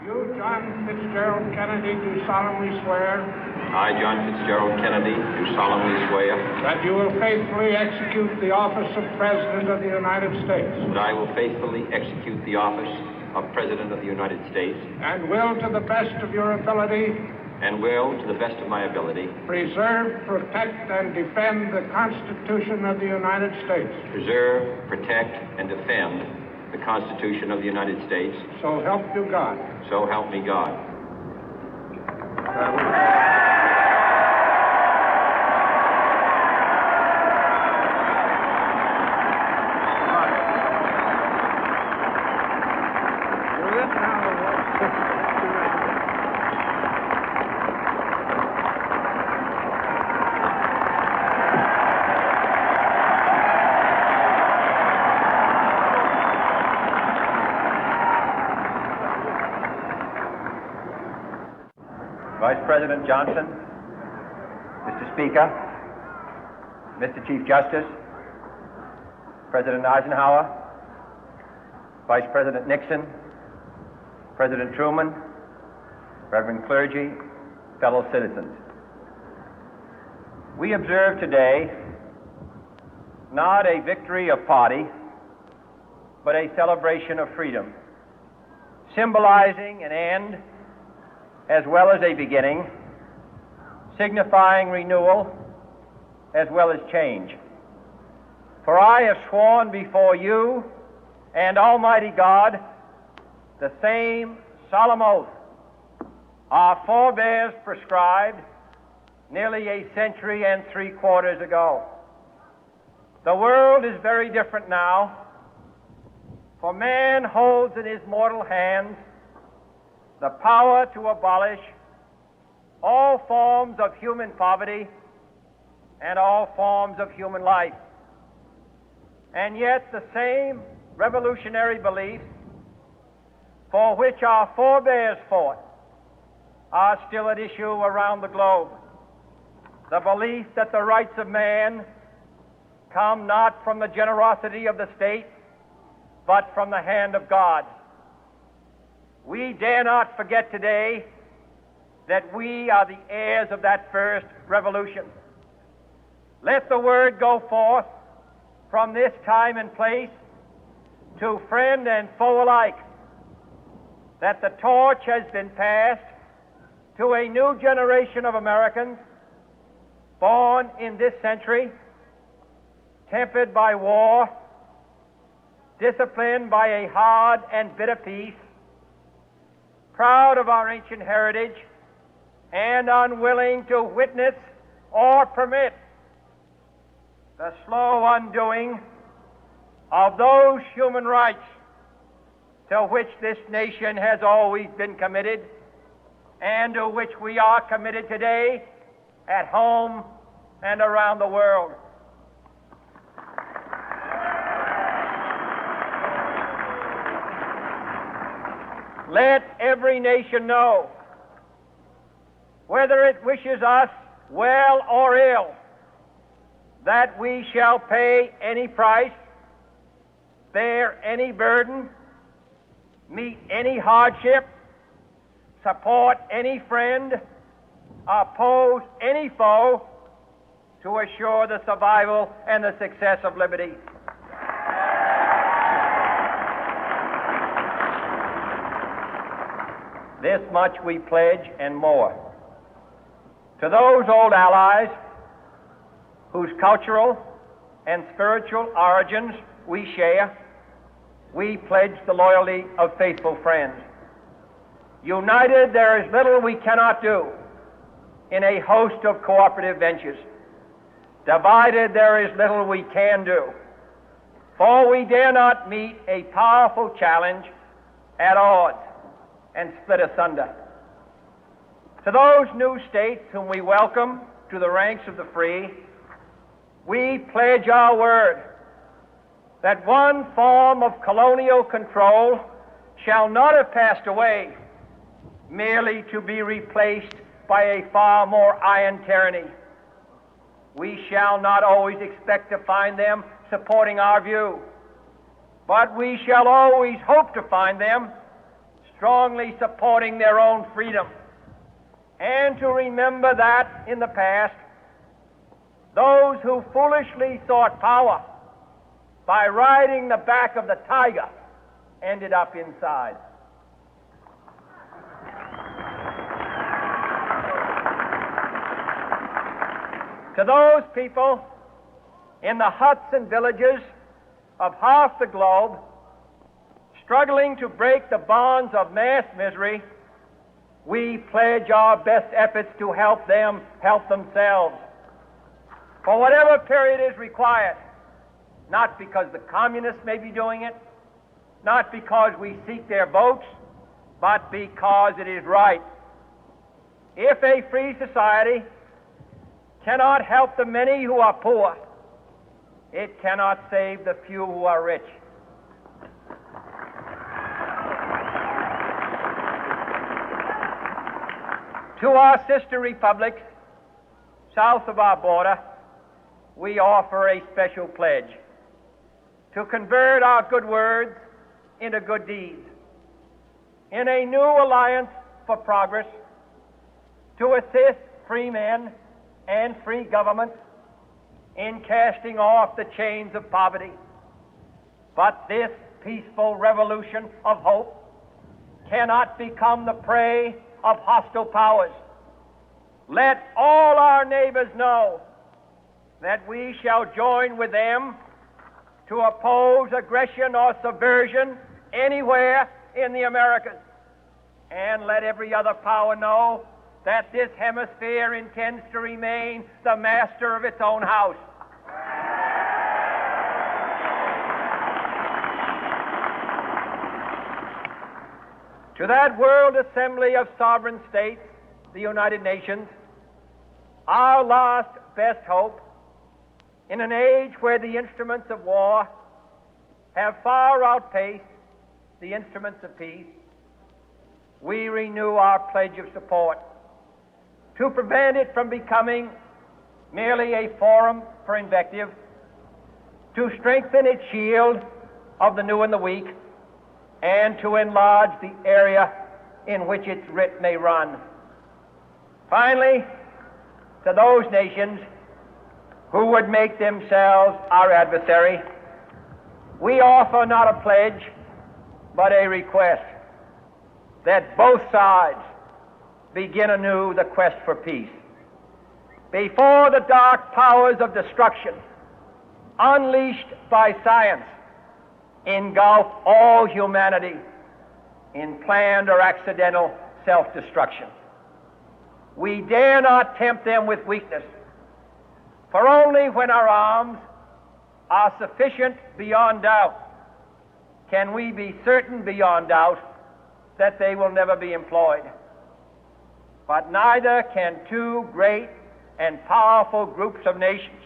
You, John Fitzgerald Kennedy, do solemnly swear I, John Fitzgerald Kennedy, do solemnly swear that you will faithfully execute the office of President of the United States that I will faithfully execute the office of President of the United States and will, to the best of your ability, and will, to the best of my ability, preserve, protect, and defend the Constitution of the United States. preserve, protect, and defend the Constitution of the United States. So help you God. So help me God. Vice President Johnson, Mr. Speaker, Mr. Chief Justice, President Eisenhower, Vice President Nixon, President Truman, Reverend clergy, fellow citizens. We observe today not a victory of party, but a celebration of freedom, symbolizing an end as well as a beginning, signifying renewal as well as change. For I have sworn before you and Almighty God the same solemn oath our forebears prescribed nearly a century and 3/4 ago. The world is very different now, for man holds in his mortal hands the power to abolish all forms of human poverty and all forms of human life. And yet the same revolutionary beliefs for which our forebears fought are still at issue around the globe. The belief that the rights of man come not from the generosity of the state, but from the hand of God. We dare not forget today that we are the heirs of that first revolution. Let the word go forth from this time and place to friend and foe alike that the torch has been passed to a new generation of Americans born in this century, tempered by war, disciplined by a hard and bitter peace, proud of our ancient heritage, and unwilling to witness or permit the slow undoing of those human rights to which this nation has always been committed and to which we are committed today at home and around the world. Let every nation know, whether it wishes us well or ill, that we shall pay any price, bear any burden, meet any hardship, support any friend, oppose any foe to assure the survival and the success of liberty. This much we pledge and more. To those old allies whose cultural and spiritual origins we share, we pledge the loyalty of faithful friends. United, there is little we cannot do in a host of cooperative ventures. Divided, there is little we can do, for we dare not meet a powerful challenge at odds and split asunder. To those new states whom we welcome to the ranks of the free, we pledge our word that one form of colonial control shall not have passed away, merely to be replaced by a far more iron tyranny. We shall not always expect to find them supporting our view, but we shall always hope to find them strongly supporting their own freedom, and to remember that in the past, those who foolishly sought power by riding the back of the tiger ended up inside. To those people in the huts and villages of half the globe struggling to break the bonds of mass misery, we pledge our best efforts to help them help themselves for whatever period is required, not because the communists may be doing it, not because we seek their votes, but because it is right. If a free society cannot help the many who are poor, it cannot save the few who are rich. To our sister republics south of our border, we offer a special pledge to convert our good words into good deeds, in a new alliance for progress, to assist free men and free governments in casting off the chains of poverty. But this peaceful revolution of hope cannot become the prey of hostile powers. Let all our neighbors know that we shall join with them to oppose aggression or subversion anywhere in the Americas. And let every other power know that this hemisphere intends to remain the master of its own house. To that World Assembly of Sovereign States, the United Nations, our last best hope, in an age where the instruments of war have far outpaced the instruments of peace, we renew our pledge of support to prevent it from becoming merely a forum for invective, to strengthen its shield of the new and the weak, and to enlarge the area in which its writ may run. Finally, to those nations who would make themselves our adversary, we offer not a pledge, but a request that both sides begin anew the quest for peace. Before the dark powers of destruction, unleashed by science, engulf all humanity in planned or accidental self-destruction, we dare not tempt them with weakness, for only when our arms are sufficient beyond doubt can we be certain beyond doubt that they will never be employed. But neither can two great and powerful groups of nations